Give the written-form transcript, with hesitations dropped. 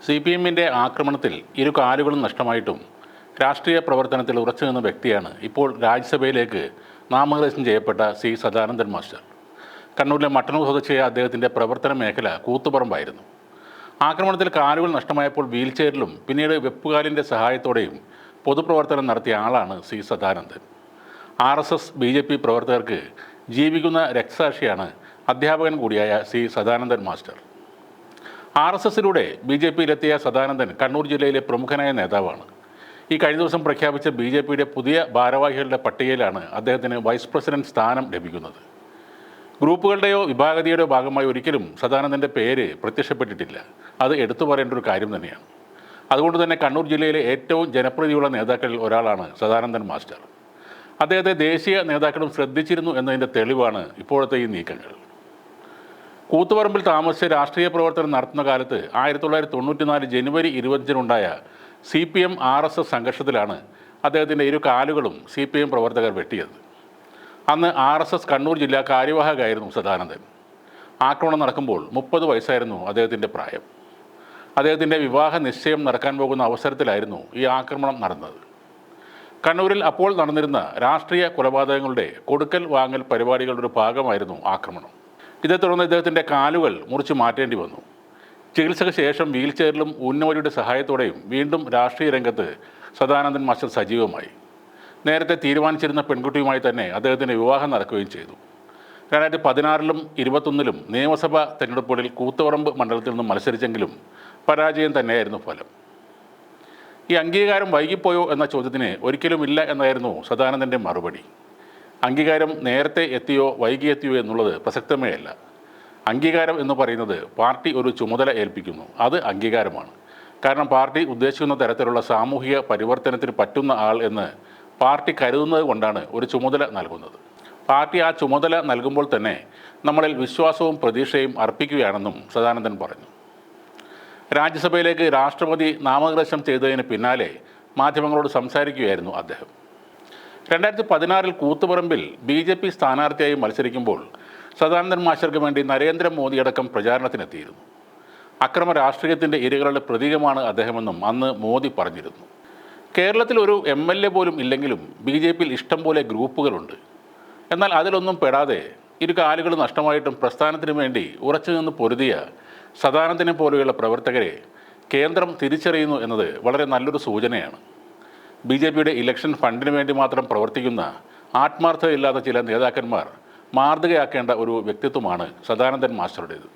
CPM-ന്റെ ആക്രമണത്തിൽ ഇരു കാലുകളും നഷ്ടമായിട്ടും രാഷ്ട്രീയ പ്രവർത്തനത്തിൽ ഉറച്ചു നിന്ന വ്യക്തിയാണ് ഇപ്പോൾ രാജ്യസഭയിലേക്ക് നാമനിർദ്ദേശം ചെയ്യപ്പെട്ട സി സദാനന്ദൻ മാസ്റ്റർ. കണ്ണൂരിലെ മട്ടന്നൂർ സ്വദേശിയായ അദ്ദേഹത്തിൻ്റെ പ്രവർത്തന മേഖല കൂത്തുപറമ്പായിരുന്നു. ആക്രമണത്തിൽ കാലുകൾ നഷ്ടമായപ്പോൾ വീൽചെയറിലും പിന്നീട് വെപ്പുകാലിൻ്റെ സഹായത്തോടെയും പൊതുപ്രവർത്തനം നടത്തിയ ആളാണ് സി സദാനന്ദൻ. RSS BJP പ്രവർത്തകർക്ക് ജീവിക്കുന്ന രക്തസാക്ഷിയാണ് അധ്യാപകൻ കൂടിയായ സി സദാനന്ദൻ മാസ്റ്റർ. RSSലൂടെ BJPയിലെത്തിയ സദാനന്ദൻ കണ്ണൂർ ജില്ലയിലെ പ്രമുഖനായ നേതാവാണ്. ഈ കഴിഞ്ഞ ദിവസം പ്രഖ്യാപിച്ച BJPയുടെ പുതിയ ഭാരവാഹികളുടെ പട്ടികയിലാണ് അദ്ദേഹത്തിന് വൈസ് പ്രസിഡന്റ് സ്ഥാനം ലഭിക്കുന്നത്. ഗ്രൂപ്പുകളുടെയോ വിഭാഗതയുടെയോ ഭാഗമായി ഒരിക്കലും സദാനന്ദൻ്റെ പേര് പ്രത്യക്ഷപ്പെട്ടിട്ടില്ല. അത് എടുത്തു പറയേണ്ട ഒരു കാര്യം തന്നെയാണ്. അതുകൊണ്ട് തന്നെ കണ്ണൂർ ജില്ലയിലെ ഏറ്റവും ജനപ്രീതിയുള്ള നേതാക്കളിൽ ഒരാളാണ് സദാനന്ദൻ മാസ്റ്റർ. അദ്ദേഹത്തെ ദേശീയ നേതാക്കളും ശ്രദ്ധിച്ചിരുന്നു എന്നതിൻ്റെ തെളിവാണ് ഇപ്പോഴത്തെ ഈ നീക്കങ്ങൾ. കൂത്തുപറമ്പിൽ താമസിച്ച് രാഷ്ട്രീയ പ്രവർത്തനം നടത്തുന്ന കാലത്ത് 1994 ജനുവരി 25-നുണ്ടായ CPM RSS സംഘർഷത്തിലാണ് അദ്ദേഹത്തിൻ്റെ ഇരു കാലുകളും CPM പ്രവർത്തകർ വെട്ടിയത്. അന്ന് RSS കണ്ണൂർ ജില്ലാ കാര്യവാഹകയായിരുന്നു സദാനന്ദൻ. ആക്രമണം നടക്കുമ്പോൾ 30 വയസ്സായിരുന്നു അദ്ദേഹത്തിൻ്റെ പ്രായം. അദ്ദേഹത്തിൻ്റെ വിവാഹ നിശ്ചയം നടക്കാൻ പോകുന്ന അവസരത്തിലായിരുന്നു ഈ ആക്രമണം നടന്നത്. കണ്ണൂരിൽ അപ്പോൾ നടന്നിരുന്ന രാഷ്ട്രീയ കൊലപാതകങ്ങളുടെ കൊടുക്കൽ വാങ്ങൽ പരിപാടികളുടെ ഒരു ഭാഗമായിരുന്നു ആക്രമണം. ഇതേ തുടർന്ന് ഇദ്ദേഹത്തിൻ്റെ കാലുകൾ മുറിച്ച് മാറ്റേണ്ടി വന്നു. ചികിത്സയ്ക്ക് ശേഷം വീൽചെയറിലും ഊന്നവരിയുടെ സഹായത്തോടെയും വീണ്ടും രാഷ്ട്രീയ രംഗത്ത് സദാനന്ദൻ മാസ്റ്റർ സജീവമായി. നേരത്തെ തീരുമാനിച്ചിരുന്ന പെൺകുട്ടിയുമായി തന്നെ അദ്ദേഹത്തിൻ്റെ വിവാഹം നടക്കുകയും ചെയ്തു. 2016-ലും 2021-ലും നിയമസഭാ തെരഞ്ഞെടുപ്പുകളിൽ കൂത്തുപറമ്പ് മണ്ഡലത്തിൽ നിന്നും മത്സരിച്ചെങ്കിലും പരാജയം തന്നെയായിരുന്നു ഫലം. ഈ അംഗീകാരം വൈകിപ്പോയോ എന്ന ചോദ്യത്തിന് ഒരിക്കലും ഇല്ല എന്നായിരുന്നു സദാനന്ദൻ്റെ മറുപടി. അംഗീകാരം നേരത്തെ എത്തിയോ വൈകിയെത്തിയോ എന്നുള്ളത് പ്രസക്തമേ അല്ല. അംഗീകാരം എന്ന് പറയുന്നത് പാർട്ടി ഒരു ചുമതല ഏൽപ്പിക്കുന്നു, അത് അംഗീകാരമാണ്. കാരണം പാർട്ടി ഉദ്ദേശിക്കുന്ന തരത്തിലുള്ള സാമൂഹിക പരിവർത്തനത്തിന് പറ്റുന്ന ആൾ എന്ന് പാർട്ടി കരുതുന്നത് കൊണ്ടാണ് ഒരു ചുമതല നൽകുന്നത്. പാർട്ടി ആ ചുമതല നൽകുമ്പോൾ തന്നെ നമ്മളിൽ വിശ്വാസവും പ്രതീക്ഷയും അർപ്പിക്കുകയാണെന്നും സദാനന്ദൻ പറഞ്ഞു. രാജ്യസഭയിലേക്ക് രാഷ്ട്രപതി നാമനിർദ്ദേശം ചെയ്തതിന് പിന്നാലെ മാധ്യമങ്ങളോട് സംസാരിക്കുകയായിരുന്നു അദ്ദേഹം. 2016-ൽ കൂത്തുപറമ്പിൽ BJP സ്ഥാനാർത്ഥിയായി മത്സരിക്കുമ്പോൾ സദാനന്ദൻ മാസ്റ്റർക്ക് വേണ്ടി നരേന്ദ്രമോദിയടക്കം പ്രചാരണത്തിനെത്തിയിരുന്നു. അക്രമ രാഷ്ട്രീയത്തിൻ്റെ ഇരകളുടെ പ്രതീകമാണ് അദ്ദേഹമെന്നും അന്ന് മോദി പറഞ്ഞിരുന്നു. കേരളത്തിൽ ഒരു MLA പോലും ഇല്ലെങ്കിലും BJPയിൽ ഇഷ്ടം പോലെ ഗ്രൂപ്പുകളുണ്ട്. എന്നാൽ അതിലൊന്നും പെടാതെ ഇരു കാലുകൾ നഷ്ടമായിട്ടും പ്രസ്ഥാനത്തിന് വേണ്ടി ഉറച്ചു നിന്ന് പൊരുതിയ സദാനന്ദനെ പോലെയുള്ള പ്രവർത്തകരെ കേന്ദ്രം തിരിച്ചറിയുന്നു എന്നത് വളരെ നല്ലൊരു സൂചനയാണ്. BJPയുടെ ഇലക്ഷൻ ഫണ്ടിന് വേണ്ടി മാത്രം പ്രവർത്തിക്കുന്ന ആത്മാർത്ഥതയില്ലാത്ത ചില നേതാക്കന്മാർ മാതൃകയാക്കേണ്ട ഒരു വ്യക്തിത്വമാണ് സദാനന്ദൻ മാസ്റ്ററുടേത്.